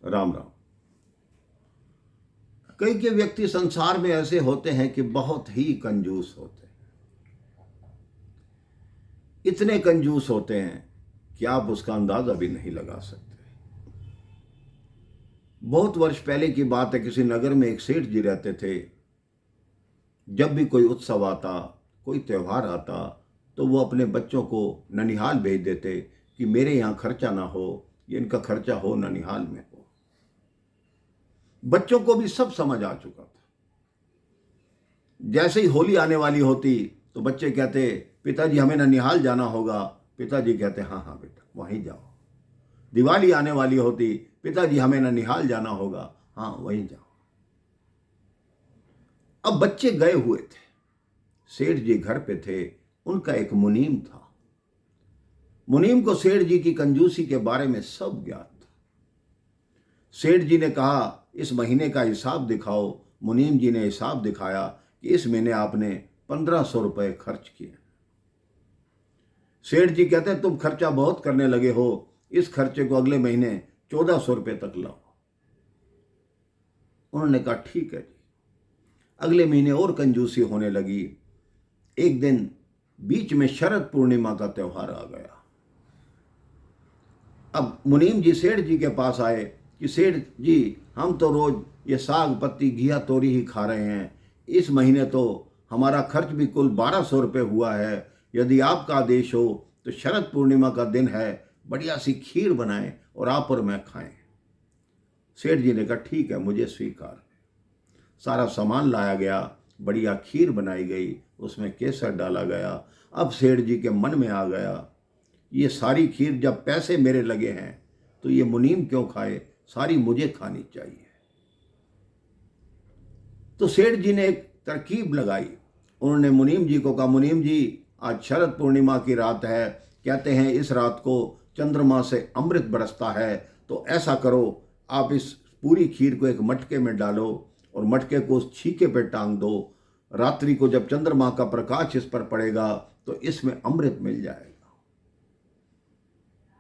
राम राम। कई के व्यक्ति संसार में ऐसे होते हैं कि बहुत ही कंजूस होते हैं। इतने कंजूस होते हैं कि आप उसका अंदाजा भी नहीं लगा सकते। बहुत वर्ष पहले की बात है, किसी नगर में एक सेठ जी रहते थे। जब भी कोई उत्सव आता, कोई त्यौहार आता, तो वो अपने बच्चों को ननिहाल भेज देते कि मेरे यहाँ खर्चा ना हो, ये इनका खर्चा हो ननिहाल में हो। बच्चों को भी सब समझ आ चुका था। जैसे ही होली आने वाली होती तो बच्चे कहते, पिताजी हमें ननिहाल जाना होगा। पिताजी कहते, हाँ हाँ बेटा वहीं जाओ। दिवाली आने वाली होती, पिताजी हमें ननिहाल जाना होगा, हाँ वहीं जाओ। अब बच्चे गए हुए थे, सेठ जी घर पे थे। उनका एक मुनीम था। मुनीम को सेठ जी की कंजूसी के बारे में सब ज्ञात था। सेठ जी ने कहा, इस महीने का हिसाब दिखाओ। मुनीम जी ने हिसाब दिखाया कि इस महीने आपने 1500 रुपए खर्च किए। सेठ जी कहते हैं, तुम खर्चा बहुत करने लगे हो, इस खर्चे को अगले महीने 1400 रुपए तक लाओ। उन्होंने कहा ठीक है जी। अगले महीने और कंजूसी होने लगी। एक दिन बीच में शरद पूर्णिमा का त्योहार आ गया। अब मुनीम जी सेठ जी के पास आए कि सेठ जी, हम तो रोज ये साग पत्ती घिया तोरी ही खा रहे हैं। इस महीने तो हमारा खर्च भी कुल 1200 रुपये हुआ है। यदि आपका आदेश हो तो शरद पूर्णिमा का दिन है, बढ़िया सी खीर बनाएं और आप और मैं खाएं। सेठ जी ने कहा ठीक है, मुझे स्वीकार। सारा सामान लाया गया, बढ़िया खीर बनाई गई, उसमें केसर डाला गया। अब सेठ जी के मन में आ गया, ये सारी खीर जब पैसे मेरे लगे हैं तो ये मुनीम क्यों खाए, सारी मुझे खानी चाहिए। तो सेठ जी ने एक तरकीब लगाई। उन्होंने मुनीम जी को कहा, मुनीम जी आज शरद पूर्णिमा की रात है, कहते हैं इस रात को चंद्रमा से अमृत बरसता है, तो ऐसा करो, आप इस पूरी खीर को एक मटके में डालो और मटके को उस छीके पे टांग दो। रात्रि को जब चंद्रमा का प्रकाश इस पर पड़ेगा तो इसमें अमृत मिल जाएगा।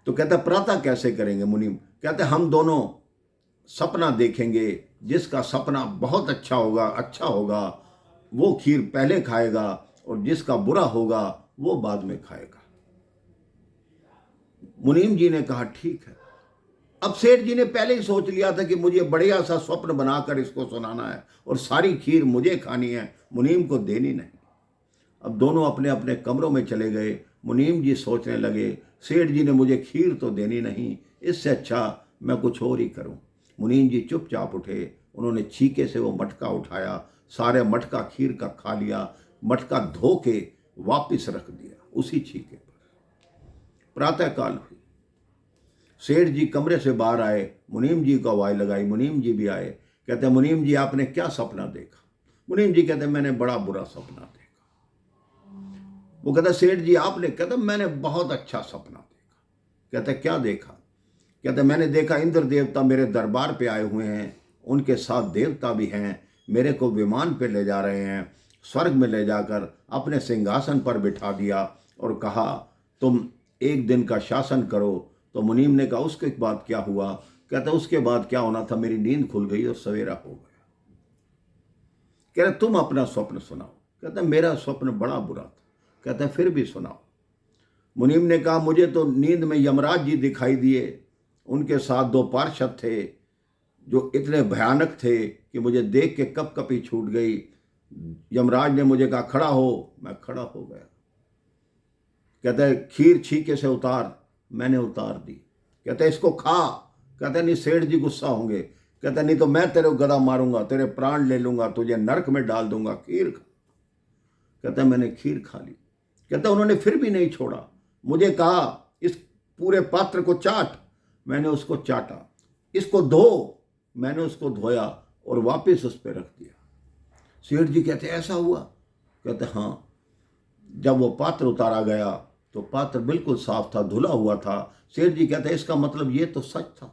तो कहता, प्रातः कैसे करेंगे मुनीम? कहते, हम दोनों सपना देखेंगे, जिसका सपना बहुत अच्छा होगा वो खीर पहले खाएगा और जिसका बुरा होगा वो बाद में खाएगा। मुनीम जी ने कहा ठीक है। अब सेठ जी ने पहले ही सोच लिया था कि मुझे बढ़िया सा स्वप्न बनाकर इसको सुनाना है और सारी खीर मुझे खानी है, मुनीम को देनी नहीं। अब दोनों अपने अपने कमरों में चले गए। मुनीम जी सोचने लगे, सेठ जी ने मुझे खीर तो देनी नहीं, इससे अच्छा मैं कुछ और ही करूं। मुनीम जी चुपचाप उठे, उन्होंने छीके से वो मटका उठाया, सारे मटका खीर का खा लिया, मटका धो के वापिस रख दिया उसी छीके पर। प्रातःकाल हुई, सेठ जी कमरे से बाहर आए, मुनीम जी को आवाज लगाई, मुनीम जी भी आए। कहते, मुनीम जी आपने क्या सपना देखा? मुनीम जी कहते, मैंने बड़ा बुरा सपना देखा। वो कहता, सेठ जी आपने? कहता, मैंने बहुत अच्छा सपना देखा। कहते, क्या देखा? कहते, मैंने देखा इंद्र देवता मेरे दरबार पे आए हुए हैं, उनके साथ देवता भी हैं, मेरे को विमान पे ले जा रहे हैं, स्वर्ग में ले जाकर अपने सिंहासन पर बिठा दिया और कहा तुम एक दिन का शासन करो। तो मुनीम ने कहा उसके बाद क्या हुआ? कहता, उसके बाद क्या होना था, मेरी नींद खुल गई और सवेरा हो गया। कह रहे तुम अपना स्वप्न सुनाओ। कहता, मेरा स्वप्न बड़ा बुरा था। कहता, फिर भी सुनाओ। मुनीम ने कहा, मुझे तो नींद में यमराज जी दिखाई दिए, उनके साथ 2 पार्षद थे जो इतने भयानक थे कि मुझे देख के कपकपी छूट गई। यमराज ने मुझे कहा खड़ा हो, मैं खड़ा हो गया। कहता है खीर छीके से उतार, मैंने उतार दी। कहता है इसको खा। कहता है नहीं, सेठ जी गुस्सा होंगे। कहता नहीं तो मैं तेरे को गदा मारूंगा, तेरे प्राण ले लूंगा, तुझे नरक में डाल दूंगा, खीर खा। कहता है मैंने खीर खा ली। कहता उन्होंने फिर भी नहीं छोड़ा, मुझे कहा इस पूरे पात्र को चाट, मैंने उसको चाटा। इसको धो, मैंने उसको धोया और वापस उस पर रख दिया। सेठ जी कहते ऐसा हुआ? कहते हाँ। जब वो पात्र उतारा गया तो पात्र बिल्कुल साफ था, धुला हुआ था। सेठ जी कहते इसका मतलब ये तो सच था।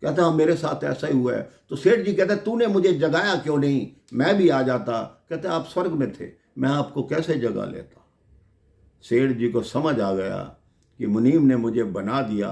कहता हाँ मेरे साथ ऐसा ही हुआ है। तो सेठ जी कहते तूने मुझे जगाया क्यों नहीं, मैं भी आ जाता। कहते आप स्वर्ग में थे, मैं आपको कैसे जगा लेता। सेठ जी को समझ आ गया कि मुनीम ने मुझे बना दिया,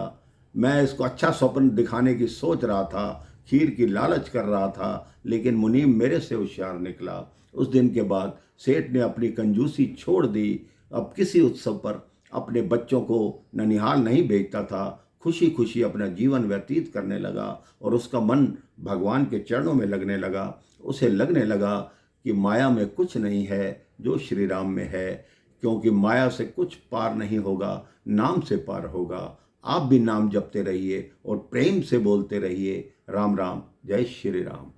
मैं इसको अच्छा स्वप्न दिखाने की सोच रहा था, खीर की लालच कर रहा था, लेकिन मुनीम मेरे से होशियार निकला। उस दिन के बाद सेठ ने अपनी कंजूसी छोड़ दी। अब किसी उत्सव पर अपने बच्चों को ननिहाल नहीं भेजता था, खुशी खुशी अपना जीवन व्यतीत करने लगा और उसका मन भगवान के चरणों में लगने लगा। उसे लगने लगा कि माया में कुछ नहीं है जो श्री राम में है, क्योंकि माया से कुछ पार नहीं होगा, नाम से पार होगा। आप भी नाम जपते रहिए और प्रेम से बोलते रहिए, राम राम, जय श्री राम।